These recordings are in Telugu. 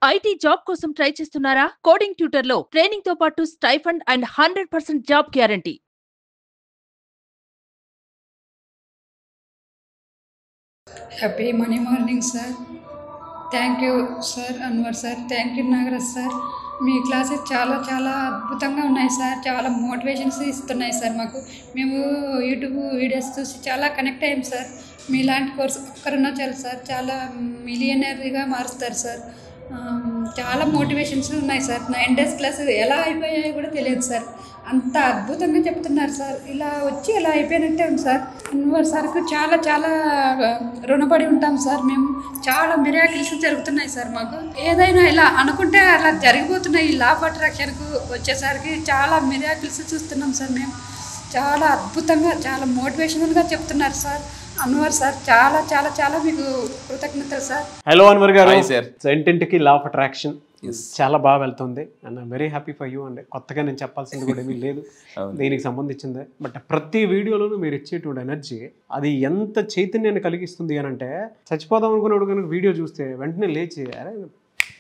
ఐటీ జాబ్ కోసం ట్రై చేస్తున్నారా? కోడింగ్ ట్యూటర్లో ట్రైనింగ్ తో పాటు stipend and 100% job guarantee. Happy money morning sir. Thank you sir Anwar sir. Thank you Nagaraj sir. Me classes చాలా చాలా అద్భుతంగా ఉన్నాయి సార్. చాలా మోటివేషన్స్ ఇస్తున్నాయి సార్ మాకు. మేము యూట్యూబ్ వీడియోస్ చూసి చాలా కనెక్ట్ అయ్యాం సార్. మీలాంటి కోర్స్ ఒక్కరున్నా చాలు సార్, చాలా మిలియనరీగా మారుస్తారు సార్. చాలా మోటివేషన్స్ ఉన్నాయి సార్. 9 days క్లాస్ ఎలా అయిపోయాయో కూడా తెలియదు సార్. అంత అద్భుతంగా చెప్తున్నారు సార్. ఇలా వచ్చి ఇలా అయిపోయినట్టే ఉంది సార్. అన్వర్ సార్కు చాలా చాలా రుణపడి ఉంటాం సార్. మేము చాలా మిరాకిల్స్ జరుగుతున్నాయి సార్. మాకు ఏదైనా ఇలా అనుకుంటే అలా జరిగిపోతున్నాయి. ఈ లా ఆఫ్ అట్రాక్షన్కు వచ్చేసరికి చాలా మిరాకిల్స్ చూస్తున్నాం సార్. మేము చాలా అద్భుతంగా చాలా మోటివేషనల్గా చెప్తున్నారు సార్. అన్వర్ సార్ చాలా చాలా చాలా మీకు కృతజ్ఞతలు సార్. హలో అన్వర్ గారు. సార్ ఇంటింటికి లా ఆఫ్ అట్రాక్షన్ చాలా బాగా వెళ్తుంది and I'm very happy for you అండి. కొత్తగా నేను చెప్పాల్సింది కూడా ఏమీ లేదు దీనికి సంబంధించిందే. బట్ ప్రతి వీడియోలోనూ మీరు ఇచ్చేటువంటి ఎనర్జీ అది ఎంత చైతన్యాన్ని కలిగిస్తుంది అని అంటే, చచ్చిపోదాం అనుకున్నాడు కనుక వీడియో చూస్తే వెంటనే లేచి అరే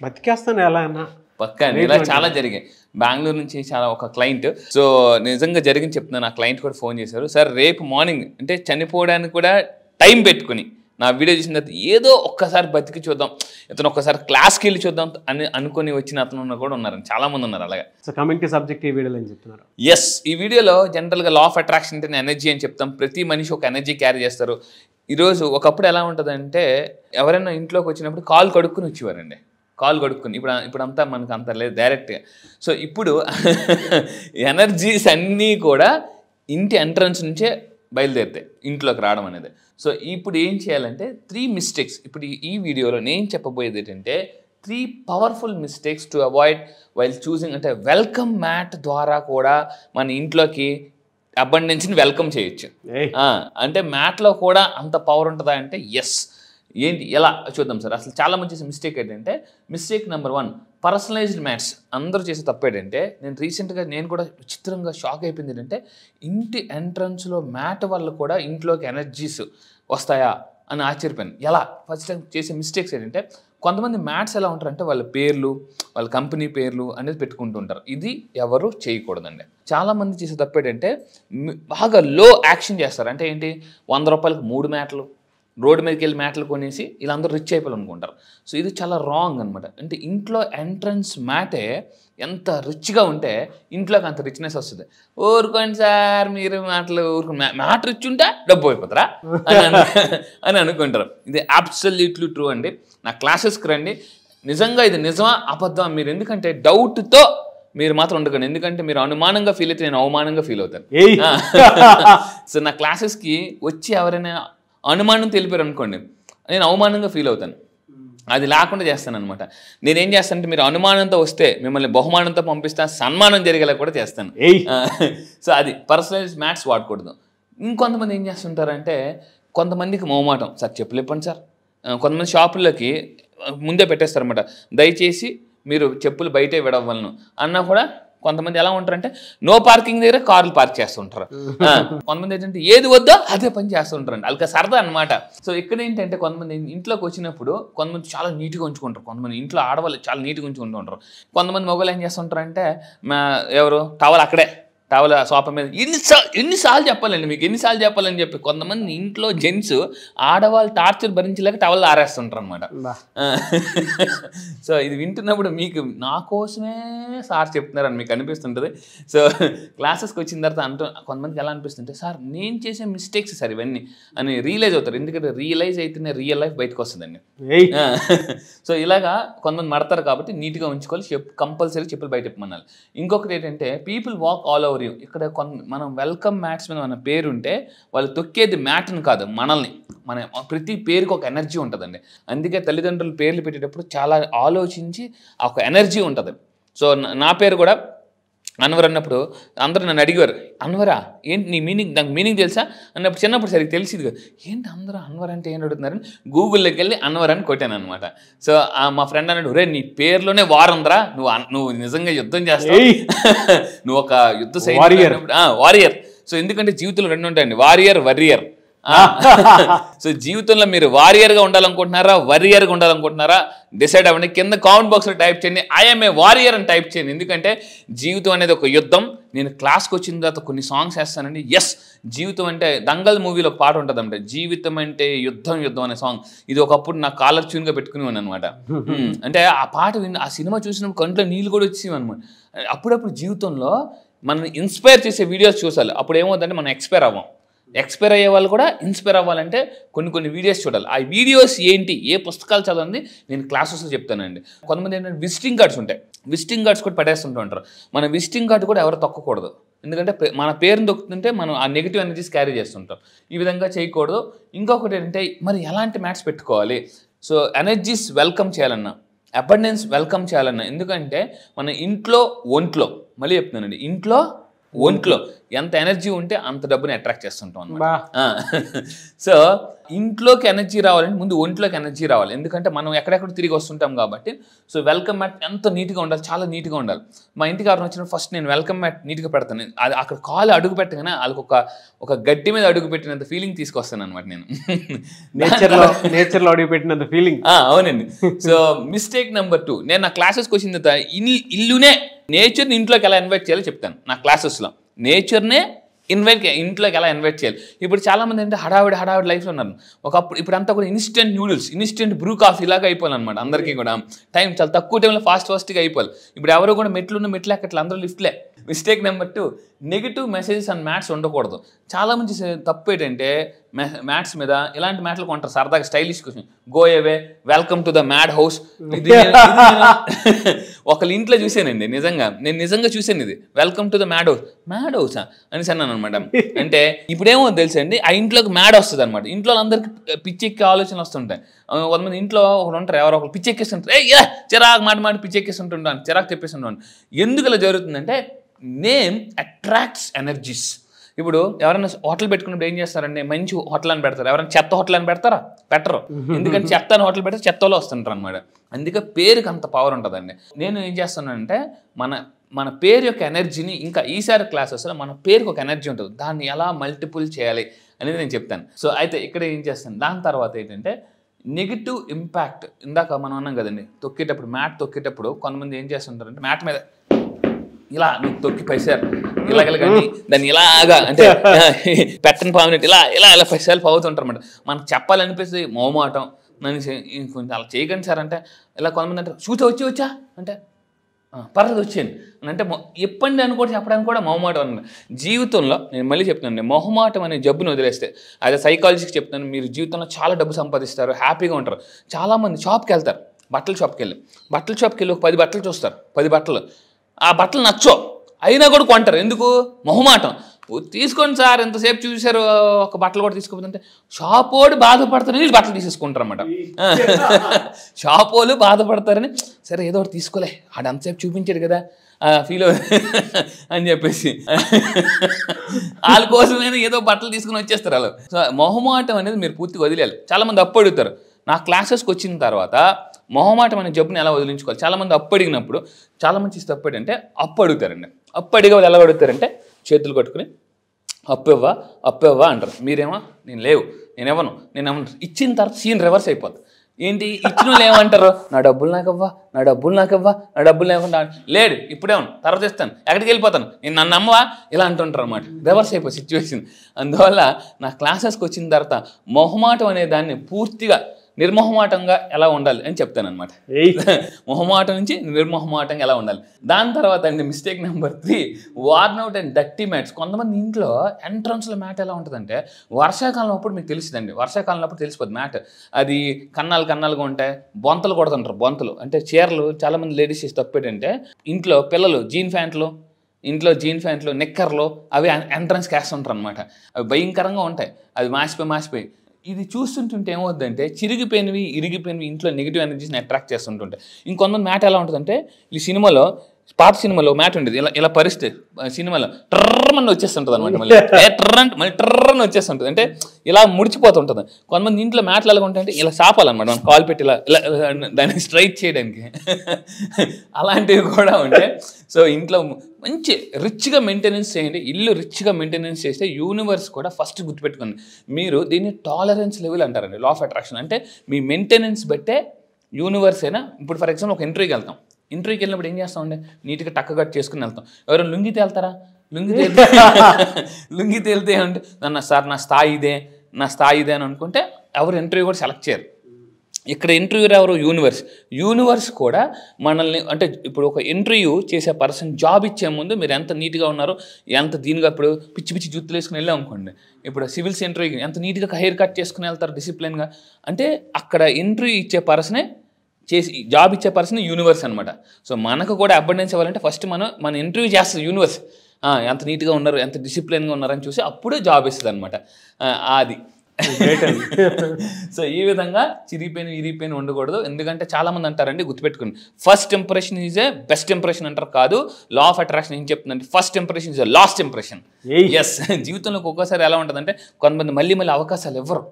బతికేస్తాను ఎలా అన్నా పక్కా ఇలా చాలా జరిగాయి. బెంగళూరు నుంచి చాలా ఒక క్లయింట్, సో నిజంగా జరిగింది చెప్తున్నాను. ఆ క్లయింట్ కూడా ఫోన్ చేశారు, సార్ రేపు మార్నింగ్ అంటే చనిపోవడానికి కూడా టైం పెట్టుకుని నా వీడియో చూసిన తర్వాత ఏదో ఒక్కసారి బతికి చూద్దాం, ఇతను ఒక్కసారి క్లాస్కి వెళ్ళి చూద్దాం అని అనుకుని వచ్చిన అతను కూడా ఉన్నారు, చాలా మంది ఉన్నారు అలాగే. సో కమింగ్ టు సబ్జెక్ట్, ఈ వీడియోలో ఏం చెప్తున్నారు? ఎస్, ఈ వీడియోలో జనరల్గా లా ఆఫ్ అట్రాక్షన్ అంటే ఎనర్జీ అని చెప్తాం. ప్రతి మనిషి ఒక ఎనర్జీ క్యారీ చేస్తారు. ఈరోజు ఒకప్పుడు ఎలా ఉంటుందంటే, ఎవరైనా ఇంట్లోకి వచ్చినప్పుడు కాలు కడుక్కుని వచ్చేవారండి, కాలు కడుక్కుని. ఇప్పుడు అంతా మనకు అంత లేదు డైరెక్ట్గా. సో ఇప్పుడు ఎనర్జీస్ అన్నీ కూడా ఇంటి ఎంట్రన్స్ నుంచే బయలుదేరుతాయి ఇంట్లోకి రావడం అనేది. సో ఇప్పుడు ఏం చేయాలంటే 3 మిస్టేక్స్, ఇప్పుడు ఈ వీడియోలో నేను చెప్పబోయేది ఏంటంటే 3 powerful mistakes to avoid while choosing. అంటే వెల్కమ్ మ్యాట్ ద్వారా కూడా మన ఇంట్లోకి అబండెన్స్ని వెల్కమ్ చేయొచ్చు. అంటే మ్యాట్లో కూడా అంత పవర్ ఉంటుందా అంటే ఎస్. ఏంటి ఎలా చూద్దాం సార్. అసలు చాలా మంచి మిస్టేక్ ఏంటంటే, మిస్టేక్ నెంబర్ 1, పర్సనలైజ్డ్ మ్యాట్స్. అందరూ చేసే తప్పు ఏంటంటే, నేను కూడా విచిత్రంగా షాక్ అయిపోయింది ఏంటంటే, ఇంటి ఎంట్రన్స్లో మ్యాట్ వల్ల కూడా ఇంట్లోకి ఎనర్జీస్ వస్తాయా అని ఆశ్చర్యపోయాను. ఎలా ఫస్ట్ టైం చేసే మిస్టేక్స్ ఏంటంటే, కొంతమంది మ్యాట్స్ ఎలా ఉంటారంటే వాళ్ళ పేర్లు, వాళ్ళ కంపెనీ పేర్లు అనేది పెట్టుకుంటూ ఉంటారు. ఇది ఎవరు చేయకూడదండి. చాలామంది చేసే తప్పు ఏంటంటే బాగా లో యాక్షన్ చేస్తారు. అంటే ఏంటి, 100 రూపాయలకు 3 మ్యాట్లు, రోడ్డు మీదకి వెళ్ళి మ్యాట్లు కొనేసి వీళ్ళందరూ రిచ్ అయిపోవాలనుకుంటారు. సో ఇది చాలా రాంగ్ అనమాట. అంటే ఇంట్లో ఎంట్రన్స్ మ్యాటే ఎంత రిచ్గా ఉంటే ఇంట్లోకి అంత రిచ్నెస్ వస్తుంది. ఊరుకోండి సార్ మీరు మ్యాట్లు మ్యాట్ రిచ్ ఉంటే డబ్బు అయిపోతారా అని అనుకుంటారు. ఇది అబ్సల్యూట్లీ ట్రూ అండి. నా క్లాసెస్కి రండి, నిజంగా ఇది నిజమా అబద్ధం మీరు ఎందుకంటే డౌట్తో మీరు మాత్రం ఉండకండి. ఎందుకంటే మీరు అనుమానంగా ఫీల్ అయితే నేను అవమానంగా ఫీల్ అవుతాను. సో నా క్లాసెస్కి వచ్చి ఎవరైనా అనుమానం తెలిపారు అనుకోండి, నేను అవమానంగా ఫీల్ అవుతాను. అది లేకుండా చేస్తాను అనమాట. నేనేం చేస్తానంటే, మీరు అనుమానంతో వస్తే మిమ్మల్ని బహుమానంతో పంపిస్తాను, సన్మానం జరిగేలా కూడా చేస్తాను. సో అది పర్సనలైజ్ మ్యాట్స్ వాడకూడదు. ఇంకొంతమంది ఏం చేస్తుంటారంటే, కొంతమందికి మొహమాటం, సార్ చెప్పులు ఇప్పండి సార్. కొంతమంది షాపుల్లోకి ముందే పెట్టేస్తారనమాట, దయచేసి మీరు చెప్పులు బయటే విడవలను అన్నా కూడా కొంతమంది ఎలా ఉంటారంటే నో పార్కింగ్ దగ్గర కార్లు పార్క్ చేస్తుంటారు. కొంతమంది ఏంటంటే ఏది వద్దో అదే పని చేస్తుంటారండి, వాళ్ళకి సరదా అనమాట. సో ఇక్కడ ఏంటంటే కొంతమంది ఇంట్లోకి వచ్చినప్పుడు కొంతమంది చాలా నీట్గా ఉంచుకుంటారు, కొంతమంది ఇంట్లో ఆడవాళ్ళు చాలా నీట్గా ఉంచుకుంటూ ఉంటారు. కొంతమంది మొగలు ఏం చేస్తుంటారంటే ఎవరు టవల్ అక్కడే టవల్ సోఫా మీద ఎన్నిసార్లు చెప్పాలండి మీకు, ఎన్నిసార్లు చెప్పాలని చెప్పి కొంతమంది ఇంట్లో జెంట్స్ ఆడవాళ్ళు టార్చర్ భరించలేక టవల్ ఆరేస్తుంటారు అనమాట. సో ఇది వింటున్నప్పుడు మీకు నా కోసమే సార్ చెప్తున్నారని మీకు అనిపిస్తుంటుంది. సో క్లాసెస్కి వచ్చిన తర్వాత కొంతమందికి ఎలా అనిపిస్తుంటే, సార్ నేను చేసే మిస్టేక్స్ సార్ ఇవన్నీ అని రియలైజ్ అవుతారు. ఎందుకంటే రియలైజ్ అయితేనే రియల్ లైఫ్ బయటకు వస్తుందండి. సో ఇలాగా కొంతమంది మడతారు కాబట్టి నీట్గా ఉంచుకోవాలి, కంపల్సరీ చెప్పులు బయట ఇప్పమనాలి. ఇంకొకటి ఏంటంటే people walk all over you. ఇక్కడ మనం వెల్కమ్ మ్యాట్స్ మీద మన పేరు ఉంటే వాళ్ళు తొక్కేది మ్యాట్ని కాదు మనల్ని. మన ప్రతి పేరుకి ఒక ఎనర్జీ ఉంటుందండి. అందుకే తల్లిదండ్రులు పేర్లు పెట్టేటప్పుడు చాలా ఆలోచించి ఒక ఎనర్జీ ఉంటుంది. సో నా పేరు కూడా అన్వర్ అన్నప్పుడు అందరూ నన్ను అడిగారు, అన్వరా ఏంటి నీ మీనింగ్, దానికి మీనింగ్ తెలుసా అన్నప్పుడు చిన్నప్పుడు సరిగ్గా తెలిసింది కదా, ఏంటి అందరూ అన్వర్ అంటే ఏం అడుగుతున్నారని గూగుల్లోకి వెళ్ళి అన్వర్ అని కొట్టాను అనమాట. సో మా ఫ్రెండ్ అన్నాడు, రే నీ పేరులోనే వార్ ఉందిరా, నువ్వు నిజంగా యుద్ధం చేస్తావు, నువ్వు ఒక యుద్ధ సైనికుడు వారియర్. సో ఎందుకంటే జీవితంలో 2 ఉంటాయండి, వారియర్ వర్రియర్. సో జీవితంలో మీరు వారియర్గా ఉండాలనుకుంటున్నారా, వరియర్గా ఉండాలనుకుంటున్నారా, డిసైడ్ అవ్వండి. కింద కామెంట్ బాక్స్లో టైప్ చేయండి ఐఎమ్ ఏ వారియర్ అని టైప్ చేయండి. ఎందుకంటే జీవితం అనేది ఒక యుద్ధం. నేను క్లాస్కి వచ్చిన తర్వాత కొన్ని సాంగ్స్ వేస్తానండి. ఎస్, జీవితం అంటే దంగల్ మూవీలో పాట ఉంటుందంటే జీవితం అంటే యుద్ధం యుద్ధం అనే సాంగ్. ఇది ఒకప్పుడు నా కాలర్ ట్యూన్గా పెట్టుకుని అనమాట. అంటే ఆ పాట విని ఆ సినిమా చూసినప్పుడు కంట్లో నీళ్ళు కూడా వచ్చేవి అనమాట. అప్పుడప్పుడు జీవితంలో మనల్ని ఇన్స్పైర్ చేసే వీడియోస్ చూసాలి. అప్పుడు ఏమవుతుందంటే మనం ఎక్స్పైర్ అవ్వం. ఎక్స్పైర్ అయ్యే వాళ్ళు కూడా ఇన్స్పైర్ అవ్వాలంటే కొన్ని వీడియోస్ చూడాలి. ఆ వీడియోస్ ఏంటి, ఏ పుస్తకాలు చదవండి నేను క్లాసెస్లో చెప్తానండి. కొంతమంది ఏంటంటే విజిటింగ్ కార్డ్స్ ఉంటాయి, విజిటింగ్ కార్డ్స్ కూడా పడేస్తుంటూ ఉంటారు. మన విజిటింగ్ కార్డు కూడా ఎవరు తొక్కకూడదు. ఎందుకంటే మన పేరుని దొక్కుతుంటే మనం ఆ నెగిటివ్ ఎనర్జీస్ క్యారీ చేస్తుంటాం. ఈ విధంగా చేయకూడదు. ఇంకొకటి ఏంటంటే మరి ఎలాంటి మ్యాట్స్ పెట్టుకోవాలి. సో ఎనర్జీస్ వెల్కమ్ చేయాలన్నా, అబండెన్స్ వెల్కమ్ చేయాలన్నా. ఎందుకంటే మన ఇంట్లో ఒంట్లో, మళ్ళీ చెప్తున్నానండి, ఇంట్లో ఒంట్లో ఎంత ఎనర్జీ ఉంటే అంత డబ్బుని అట్రాక్ట్ చేస్తుంటాం అన్నమాట. సో ఇంట్లోకి ఎనర్జీ రావాలంటే ముందు ఒంట్లోకి ఎనర్జీ రావాలి. ఎందుకంటే మనం ఎక్కడెక్కడ తిరిగి వస్తుంటాం కాబట్టి. సో వెల్కమ్ మ్యాట్ ఎంత నీట్గా ఉండాలి, చాలా నీట్గా ఉండాలి. మా ఇంటికి ఎవరైనా వచ్చినప్పుడు ఫస్ట్ నేను వెల్కమ్ మ్యాట్ నీట్గా పెడతాను. అది అక్కడ కాలు అడుగు పెట్టగానే వాళ్ళకి ఒక గడ్డి మీద అడుగు పెట్టినంత ఫీలింగ్ తీసుకొస్తాను అనమాట నేను. నేచర్లో అడుగు పెట్టినంత ఫీలింగ్. అవునండి. సో మిస్టేక్ నెంబర్ 2, నేను నా క్లాసెస్కి వచ్చిన తర్వాత ఇల్లునే నేచర్ని ఇంట్లోకి ఎలా ఇన్వైట్ చేయాలో చెప్తాను నా క్లాసెస్లో. నేచర్నే ఇంట్లోకి ఎలా ఇన్వైట్ చేయాలి. ఇప్పుడు చాలామంది అంటే హడావిడి లైఫ్లో ఉన్నారు. ఇప్పుడంతా కూడా instant noodles, instant Bru coffee ఇలాగా అయిపోవాలి అనమాట. అందరికీ కూడా టైం చాలా తక్కువ టైంలో ఫాస్ట్గా అయిపోవాలి. ఇప్పుడు ఎవరు కూడా మెట్లు ఎక్కట్లే, అందరూ లిఫ్ట్లే. Mistake number 2, negative messages and mats ఉండకూడదు. చాలామంది తప్పు ఏంటంటే మ్యాట్స్ మీద ఇలాంటి మ్యాట్లు కొంటారు సరదాగా stylish question, go away, welcome to the mad house. ఒకళ్ళ ఇంట్లో చూసానండి, నేను నిజంగా చూసాను ఇది, వెల్కమ్ టు ద మ్యాడ్ హౌసా అనేసి అన్నాను అనమాట. అంటే ఇప్పుడేమో తెలుసండి, ఆ ఇంట్లోకి మ్యాడ్ వస్తుంది అనమాట. ఇంట్లో అందరికి పిచ్చెక్కే ఆలోచనలు వస్తుంటాయి. కొంతమంది ఇంట్లో ఒకరు ఉంటారు, ఎవరో ఒకరు పిచ్చెక్కేస్తుంటారు, చిరాకు మాట పిచ్చెక్కేస్తుంటుంటాను, చిరాకు తెప్పేస్తుంటాను. ఎందుకు ఇలా జరుగుతుందంటే నేమ్ అట్రాక్ట్స్ ఎనర్జీస్. ఇప్పుడు ఎవరైనా హోటల్ పెట్టుకున్నప్పుడు ఏం చేస్తారండి, మంచి హోటల్ అని పెడతారు. ఎవరైనా చెత్త హోటల్ అని పెట్టరు. ఎందుకంటే చెత్త అని హోటల్ పెడితే చెత్తలో వస్తుంటారు అనమాట. అందుకే పేరుకి అంత పవర్ ఉంటుందండి. నేను ఏం చేస్తానంటే మన పేరు యొక్క ఎనర్జీని, ఇంకా ఈసారి క్లాసెస్లో మన పేరుకి ఒక ఎనర్జీ ఉంటుంది, దాన్ని ఎలా మల్టిపుల్ చేయాలి అనేది నేను చెప్తాను. సో అయితే ఇక్కడ ఏం చేస్తాను, దాని తర్వాత ఏంటంటే నెగిటివ్ ఇంపాక్ట్. ఇందాక మనం అన్నాం కదండి, మ్యాట్ తొక్కేటప్పుడు కొంతమంది ఏం చేస్తుంటారంటే మ్యాట్ మీద ఇలా నువ్వు తొక్కి పైసారు ఇలాగలగాని దాన్ని ఇలాగా అంటే పెట్టని పావునట్టు ఇలా పైసాలు పావుతుంటారు అనమాట. మనకు చెప్పాలనిపిస్తుంది, మొహమాటం, నన్ను కొంచెం అలా చేయకండి సార్ అంటే. ఇలా కొంతమంది అంటే వచ్చా అంటే పర్లేదు వచ్చాను అని అంటే ఎప్పండి అని కూడా చెప్పడానికి కూడా మొహమాటం అనమాట. జీవితంలో నేను మళ్ళీ చెప్తున్నాను, మొహమాటం అనే జబ్బుని వదిలేస్తే, అదే సైకాలజీకి చెప్తాను, మీరు జీవితంలో చాలా డబ్బు సంపాదిస్తారు, హ్యాపీగా ఉంటారు. చాలామంది షాప్కి వెళ్తారు, బట్టల షాప్కి వెళ్ళి ఒక 10 బట్టలు చూస్తారు, 10 బట్టలు, ఆ బట్టలు నచ్చో అయినా కూడా కొంటారు. ఎందుకు? మొహమాటం. తీసుకోండి సార్, ఎంతసేపు చూశారు, ఒక బట్టలు కూడా తీసుకోపోతుంటే షాపోడు బాధపడతారని వీళ్ళు బట్టలు తీసేసుకుంటారు అన్నమాట. షాపోలు బాధపడతారని సరే ఏదో ఒకటి తీసుకోలే, ఆడు అంతసేపు చూపించాడు కదా ఫీల్ అని చెప్పేసి వాళ్ళ కోసమైనా ఏదో బట్టలు తీసుకుని వచ్చేస్తారు వాళ్ళు. సో మొహమాటం అనేది మీరు పూర్తిగా వదిలేయాలి. చాలామంది అప్పు అడుగుతారు. నా క్లాసెస్కి వచ్చిన తర్వాత మొహమాటం అనే జబ్బుని ఎలా వదిలించుకోవాలి. చాలామంది అప్పు అడిగినప్పుడు చాలా మంచి తప్పు ఏంటంటే అప్పు అడుగుతారండి. అప్పు అడిగే వాళ్ళు ఎలా అడుగుతారంటే చేతులు కట్టుకుని అప్పు ఇవ్వా అంటారు. మీరేమో నేను ఇవ్వను ఇచ్చిన తర్వాత సీన్ రివర్స్ అయిపోతుంది. ఏంటి ఇచ్చిన వాళ్ళు ఏమంటారు, నా డబ్బులు నాకు లేకుండా లేడు ఇప్పుడేమన్నా తర్వాత ఇస్తాను, ఎక్కడికి వెళ్ళిపోతాను, నేను నన్ను నమ్మవా ఇలా అంటుంటారు అనమాట. రివర్స్ అయిపోయి సిచ్యువేషన్. అందువల్ల నా క్లాసెస్కి వచ్చిన తర్వాత మొహమాటం అనే దాన్ని పూర్తిగా నిర్మోహమాటంగా ఎలా ఉండాలి అని చెప్తానమాట. మొహమాటం నుంచి నిర్మోహమాటంగా ఎలా ఉండాలి. దాని తర్వాత అండి mistake number 3, worn out and dirty mats. కొంతమంది ఇంట్లో ఎంట్రన్స్లో మ్యాట్ ఎలా ఉంటుందంటే వర్షాకాలం అప్పుడు మీకు తెలిసిందండి, వర్షాకాలం అప్పుడు తెలిసిపోద్ది మ్యాట్. అది కన్నాలుగా ఉంటాయి, బొంతలు కొడుతుంటారు. బొంతలు అంటే చీరలు. చాలామంది లేడీస్ చేసి తప్పేటంటే ఇంట్లో పిల్లలు జీన్ ప్యాంట్లు, నిక్కర్లు అవి ఎంట్రన్స్కి వేస్తుంటారు అనమాట. అవి భయంకరంగా ఉంటాయి. అవి మాసిపోయి ఇది చూస్తుంటుంటే ఏమవుతుందంటే ఇరిగిపోయినవి ఇంట్లో నెగిటివ్ ఎనర్జీస్ని అట్రాక్ట్ చేస్తుంటుంటాయి. ఇంకొంతమంది మ్యాట్ ఎలా ఉంటుందంటే ఈ సినిమాలో పాత సినిమాలో మ్యాట్ ఉండేది, ఇలా ఇలా పరిస్థితి సినిమాలో ట్రర్మని వచ్చేస్తుంటుంది అనమాట, మళ్ళీ మళ్ళీ ట్రర్ని వచ్చేస్తుంటుంది, అంటే ఇలా ముడిచిపోతుంటుంది. కొంతమంది ఇంట్లో మ్యాట్లు ఎలా ఉంటాయంటే ఇలా చాపాలన్నమాట, మనం కాల్ పెట్టి ఇలా ఇలా దాన్ని స్ట్రైట్ చేయడానికి అలాంటివి కూడా ఉంటాయి. సో ఇంట్లో మంచి రిచ్గా మెయింటెనెన్స్ చేయండి. ఇల్లు రిచ్గా మెయింటెనెన్స్ చేస్తే యూనివర్స్ కూడా ఫస్ట్ గుర్తుపెట్టుకోండి, మీరు దీన్ని టాలరెన్స్ లెవెల్ అంటారండి. లా ఆఫ్ అట్రాక్షన్ అంటే మీ మెయింటెనెన్స్ బట్టే యూనివర్స్ అయినా. ఇప్పుడు ఫర్ ఎగ్జాంపుల్ ఒక ఇంటర్వ్యూకి వెళ్తాం, ఇంటర్వ్యూకి వెళ్ళినప్పుడు ఏం చేస్తామండి, నీట్గా టక్క కట్ చేసుకుని వెళ్తాం. ఎవరైనా లుంగి తేల్తారా? లుంగి తేలితే ఏమంటే సార్ నా స్థాయి ఇదే అని అనుకుంటే ఎవరు ఇంటర్వ్యూ కూడా సెలెక్ట్ చేయరు. ఇక్కడ ఇంటర్వ్యూర్ ఎవరు? యూనివర్స్ కూడా మనల్ని, అంటే ఇప్పుడు ఒక ఇంటర్వ్యూ చేసే పర్సన్ జాబ్ ఇచ్చే ముందు మీరు ఎంత నీట్గా ఉన్నారో, ఎంత దీనిగా, ఇప్పుడు పిచ్చి జుత్తులు వేసుకుని వెళ్ళాం అనుకోండి, ఇప్పుడు సివిల్స్ ఇంటర్వ్యూకి ఎంత నీట్గా హెయిర్ కట్ చేసుకుని వెళ్తారు డిసిప్లిన్గా, అంటే అక్కడ ఇంటర్వ్యూ ఇచ్చే పర్సనే చేసి జాబ్ ఇచ్చే పర్సన్ యూనివర్స్ అనమాట. సో మనకు కూడా అబండెన్స్ ఇవ్వాలంటే ఫస్ట్ మన ఇంటర్వ్యూ చేస్తుంది యూనివర్స్, ఎంత నీట్గా ఉన్నారు, ఎంత డిసిప్లిన్గా ఉన్నారని చూసి అప్పుడే జాబ్ ఇస్తుంది అనమాట. అది సో ఈ విధంగా ఇరిగిపోయిన ఉండకూడదు. ఎందుకంటే చాలామంది అంటారండి, గుర్తుపెట్టుకుని, first impression is a best impression అంటారు. కాదు, లా ఆఫ్ అట్రాక్షన్ ఏం చెప్తుందంటే first impression is a last impression. Yes, జీవితంలో ఒక్కోసారి ఎలా ఉంటుందంటే కొంతమంది మళ్ళీ అవకాశాలు ఇవ్వరు.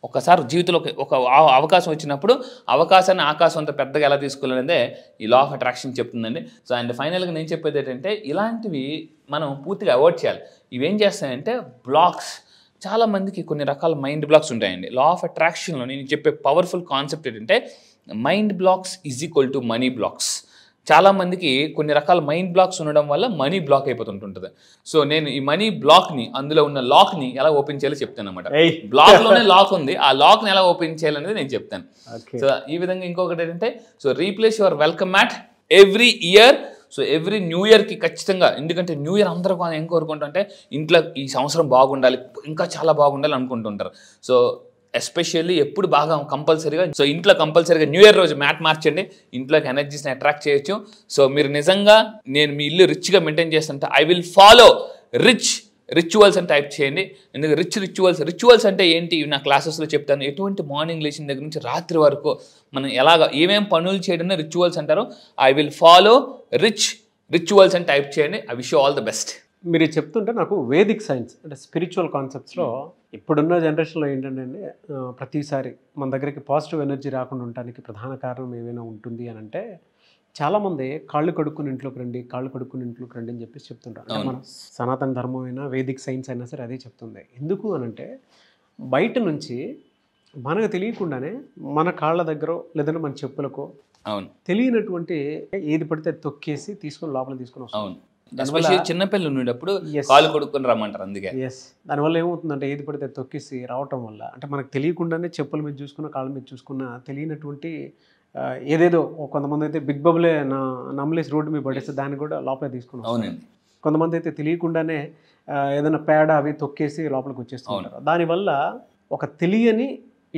ఒకసారి జీవితంలో ఒక అవకాశం వచ్చినప్పుడు అవకాశాన్ని ఆకాశం అంత పెద్దగా ఎలా తీసుకోవాలనేదే ఈ లా ఆఫ్ అట్రాక్షన్ చెప్తుందండి. సో అండ్ ఫైనల్గా నేను చెప్పేది ఏంటంటే ఇలాంటివి మనం పూర్తిగా అవాయిడ్ చేయాలి. ఇవేం చేస్తాయంటే బ్లాక్స్, చాలామందికి కొన్ని రకాల మైండ్ బ్లాక్స్ ఉంటాయండి. లా ఆఫ్ అట్రాక్షన్లో నేను చెప్పే పవర్ఫుల్ కాన్సెప్ట్ ఏంటంటే mind blocks is equal to money blocks. చాలామందికి కొన్ని రకాల మైండ్ బ్లాక్స్ ఉండడం వల్ల మనీ బ్లాక్ అయిపోతుంటుంది. సో నేను ఈ మనీ బ్లాక్ని, అందులో ఉన్న లాక్ని ఎలా ఓపెన్ చేయాలో చెప్తాను అనమాట. బ్లాక్లోనే లాక్ ఉంది, ఆ లాక్ని ఎలా ఓపెన్ చేయాలనేది నేను చెప్తాను. సో ఈ విధంగా ఇంకొకటి ఏంటంటే, so replace your welcome mat every year. So every new ఇయర్కి ఖచ్చితంగా, ఎందుకంటే న్యూ ఇయర్ అందరూ ఏం కోరుకుంటుంటే ఇంట్లో ఈ సంవత్సరం బాగుండాలి, ఇంకా చాలా బాగుండాలి అనుకుంటుంటారు. సో ఎస్పెషల్లీ ఎప్పుడు బాగా కంపల్సరీగా, సో ఇంట్లో కంపల్సరీగా న్యూ ఇయర్ రోజు మ్యాట్ మార్చండి, ఇంట్లోకి ఎనర్జీస్ని అట్రాక్ట్ చేయొచ్చు. సో మీరు నిజంగా నేను మీ ఇల్లు రిచ్గా మెయింటైన్ చేస్తుంటే ఐ విల్ ఫాలో రిచువల్స్ అని టైప్ చేయండి. ఎందుకంటే రిచువల్స్ అంటే ఏంటి, నా క్లాసెస్లో చెప్తాను. ఎటువంటి మార్నింగ్ లేచిన దగ్గర నుంచి రాత్రి వరకు మనం ఏమేం పనులు చేయడం రిచువల్స్ అంటారు. ఐ విల్ ఫాలో రిచువల్స్ అని టైప్ చేయండి. I wish you all the best. మీరు చెప్తుంటే నాకు వేదిక్ సైన్స్ అంటే స్పిరిచువల్ కాన్సెప్ట్స్లో ఇప్పుడున్న జనరేషన్లో ఏంటంటే ప్రతిసారి మన దగ్గరికి పాజిటివ్ ఎనర్జీ రాకుండా ఉండడానికి ప్రధాన కారణం ఏమైనా ఉంటుంది అని అంటే చాలామంది కాళ్ళు కడుక్కుని ఇంట్లోకి రండి అని చెప్పేసి చెప్తుంటారు. అంటే మన సనాతన ధర్మం అయినా వేదిక్ సైన్స్ అయినా సరే అదే చెప్తుంది. ఎందుకు అని అంటే బయట నుంచి మనకు తెలియకుండానే మన కాళ్ళ దగ్గర లేదంటే మన చెప్పులకో తెలియనటువంటి ఏది పడితే తొక్కేసి తీసుకొని లోపల తీసుకొని వస్తాం. చిన్నపిల్లలు ఉండేటప్పుడు కాలు కొడుకుని రమ్మంటారు. అందుకే దానివల్ల ఏమవుతుందంటే ఏది పడితే తొక్కేసి రావటం వల్ల, అంటే మనకు తెలియకుండానే చెప్పుల మీద చూసుకున్న కాళ్ళ మీద చూసుకున్న తెలియనటువంటి ఏదేదో, కొంతమంది అయితే బిగ్ బబులే నమ్మలేసి రోడ్డు మీద పడేస్తే దాన్ని కూడా లోపల తీసుకుని వస్తారు. కొంతమంది అయితే తెలియకుండానే ఏదైనా పేడ అవి తొక్కేసి లోపలికి వచ్చేస్తూ ఉంటారు. దానివల్ల ఒక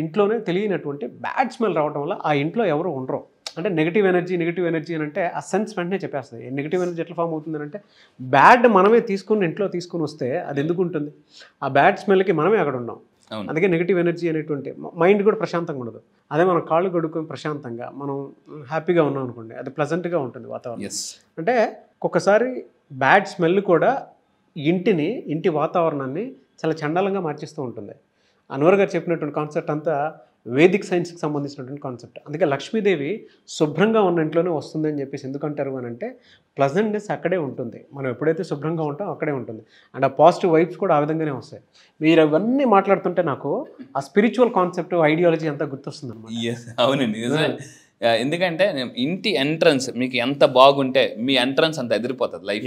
ఇంట్లోనే తెలియనటువంటి బ్యాడ్ స్మెల్ రావడం వల్ల ఆ ఇంట్లో ఎవరు ఉండరు. అంటే నెగిటివ్ ఎనర్జీ అని అంటే ఆ సెన్స్ వెంటనే చెప్పేస్తుంది. నెగిటివ్ ఎనర్జీ ఎట్లా ఫామ్ అవుతుంది అంటే బ్యాడ్ మనమే ఇంట్లో తీసుకుని వస్తే అది ఎందుకు ఉంటుంది, ఆ బ్యాడ్ స్మెల్కి మనమే అక్కడ ఉన్నాం. అందుకే నెగిటివ్ ఎనర్జీ అనేటువంటి మైండ్ కూడా ప్రశాంతంగా ఉండదు. అదే మనం కాళ్ళు కడుక్కొని ప్రశాంతంగా మనం హ్యాపీగా ఉన్నాం అనుకోండి, అది ప్లెజెంట్గా ఉంటుంది వాతావరణం. అంటే ఒక్కొక్కసారి బ్యాడ్ స్మెల్ కూడా ఇంటి వాతావరణాన్ని చాలా చండాలంగా మార్చిస్తూ ఉంటుంది. అన్వర్ గారు చెప్పినటువంటి కాన్సెప్ట్ అంతా వేదిక్ సైన్స్కి సంబంధించినటువంటి కాన్సెప్ట్. అందుకే లక్ష్మీదేవి శుభ్రంగా ఉన్న ఇంట్లోనే వస్తుందని చెప్పేసి ఎందుకంటారు అని అంటే ప్లజెంట్నెస్ అక్కడే ఉంటుంది. మనం ఎప్పుడైతే శుభ్రంగా ఉంటామో అక్కడే ఉంటుంది. అండ్ ఆ పాజిటివ్ వైబ్స్ కూడా ఆ విధంగానే వస్తాయి. మీరు అవన్నీ మాట్లాడుతుంటే నాకు ఆ స్పిరిచువల్ కాన్సెప్ట్ ఐడియాలజీ అంతా గుర్తొస్తుంది అన్నమాట. అవునండి, ఎందుకంటే ఇంటి ఎంట్రన్స్ మీకు ఎంత బాగుంటే మీ ఎంట్రన్స్ అంత ఎదిరిపోతుంది life.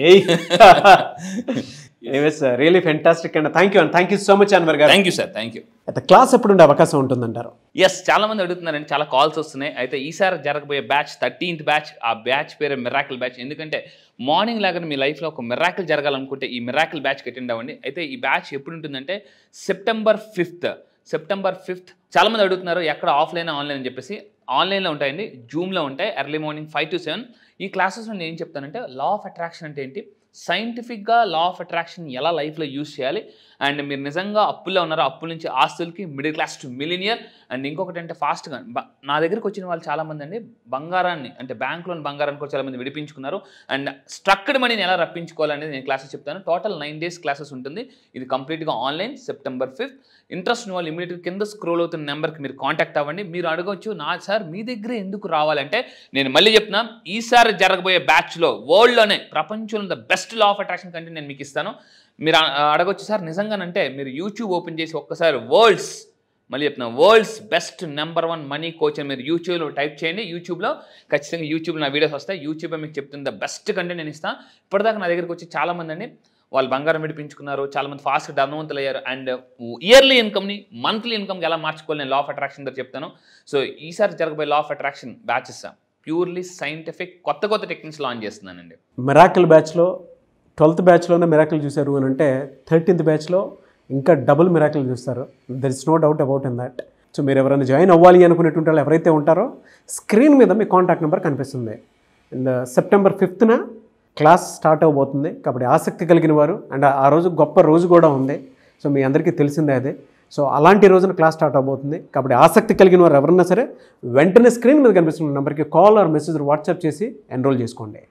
Really fantastic and thank you so much Anwar గారు. Thank you sir, thank you. అయితే క్లాస్ ఎప్పుడు ఉండే అవకాశం ఉంటుందంటారు? చాలా మంది అడుగుతున్నారండి, చాలా కాల్స్ వస్తున్నాయి. అయితే ఈసారి జరగబోయే బ్యాచ్ 13th బ్యాచ్, ఆ బ్యాచ్ పేరు మిరాకిల్ బ్యాచ్. ఎందుకంటే మార్నింగ్ లాగానే మీ లైఫ్లో ఒక మిరాకిల్ జరగాలనుకుంటే ఈ మిరాకిల్ బ్యాచ్కి అటెండ్ అవ్వండి. అయితే ఈ బ్యాచ్ ఎప్పుడు ఉంటుందంటే సెప్టెంబర్ 5th. చాలామంది అడుగుతున్నారు ఎక్కడ ఆఫ్లైన్ ఆన్లైన్ అని చెప్పేసి. ఆన్లైన్లో ఉంటాయండి, జూమ్లో ఉంటాయి, ఎర్లీ మార్నింగ్ 5 to 7. ఈ క్లాసెస్లో నేను ఏం చెప్తానంటే లా ఆఫ్ అట్రాక్షన్ అంటే ఏంటి, సైంటిఫిక్గా లా ఆఫ్ అట్రాక్షన్ ఎలా లైఫ్లో యూజ్ చేయాలి, అండ్ మీరు నిజంగా అప్పుల్లో ఉన్నారో అప్పుల నుంచి ఆస్తులకి, middle class to millionaire. And ఇంకొకటి అంటే ఫాస్ట్గా నా దగ్గరికి వచ్చిన వాళ్ళు చాలామంది అండి బంగారాన్ని అంటే బ్యాంకులోని బంగారాన్ని కూడా చాలామంది విడిపించుకున్నారు. అండ్ స్ట్రక్డ్ మనీని ఎలా రప్పించుకోవాలనేది నేను క్లాసెస్ చెప్తాను. టోటల్ 9 days క్లాసెస్ ఉంటుంది. ఇది కంప్లీట్గా ఆన్లైన్, September 5th. ఇంట్రెస్ట్ ఉన్న వాళ్ళు ఇమీడియట్గా కింద స్క్రోల్ అవుతున్న నెంబర్కి మీరు కాంటాక్ట్ అవ్వండి. మీరు అడగవచ్చు, సార్ మీ దగ్గరే ఎందుకు రావాలంటే నేను మళ్ళీ చెప్తున్నా, ఈసారి జరగబోయే బ్యాచ్లో వరల్డ్లోనే ప్రపంచంలో the best law of attraction content నేను మీకు ఇస్తాను. మీరు అడగొచ్చు, సార్ నిజంగానంటే మీరు యూట్యూబ్ ఓపెన్ చేసి ఒక్కసారి world's best number 1 money coach అని మీరు యూట్యూబ్లో టైప్ చేయండి. యూట్యూబ్లో ఖచ్చితంగా యూట్యూబ్లో నా వీడియోస్ వస్తాయి. యూట్యూబ్ మీకు చెప్తుంది ద బెస్ట్ కంటెంట్ నేను ఇస్తాను. ఇప్పటిదాకా నా దగ్గరికి వచ్చి చాలామంది అండి వాళ్ళు బంగారం విడిపించుకున్నారు, చాలామంది ఫాస్ట్గా ధనవంతులు అయ్యారు. అండ్ ఇయర్లీ ఇన్కమ్ని మంత్లీ ఇన్కమ్కి ఎలా మార్చుకోవాలి నేను లా ఆఫ్ అట్రాక్షన్ దగ్గర చెప్తాను. సో ఈసారి జరగబోయే లా of attraction batches purely scientific కొత్త టెక్నిక్స్ లాంచ్ చేస్తున్నానండి. మిరాకిల్ బ్యాచ్లో 12th బ్యాచ్లోనే మిరాకిల్ చూశారు అని అంటే 13th బ్యాచ్లో ఇంకా డబుల్ మిరాకిల్ చూస్తారు. There is no doubt about in that. So మీరు ఎవరైనా జాయిన్ అవ్వాలి అనుకునేటువంటి వాళ్ళు ఎవరైతే ఉంటారో స్క్రీన్ మీద మీ కాంటాక్ట్ నెంబర్ కనిపిస్తుంది. And September 5th class start అవబోతుంది. కాబట్టి ఆసక్తి కలిగిన వారు, అండ్ ఆ రోజు గొప్ప రోజు కూడా ఉంది. సో మీ అందరికీ తెలిసిందే అదే. సో అలాంటి రోజున క్లాస్ స్టార్ట్ అవబోతుంది. కాబట్టి ఆసక్తి కలిగిన వారు ఎవరన్నా సరే వెంటనే స్క్రీన్ మీద కనిపిస్తున్న నెంబర్కి కాల్ ఆర్ మెసేజ్ వాట్సాప్ చేసి ఎన్రోల్ చేసుకోండి.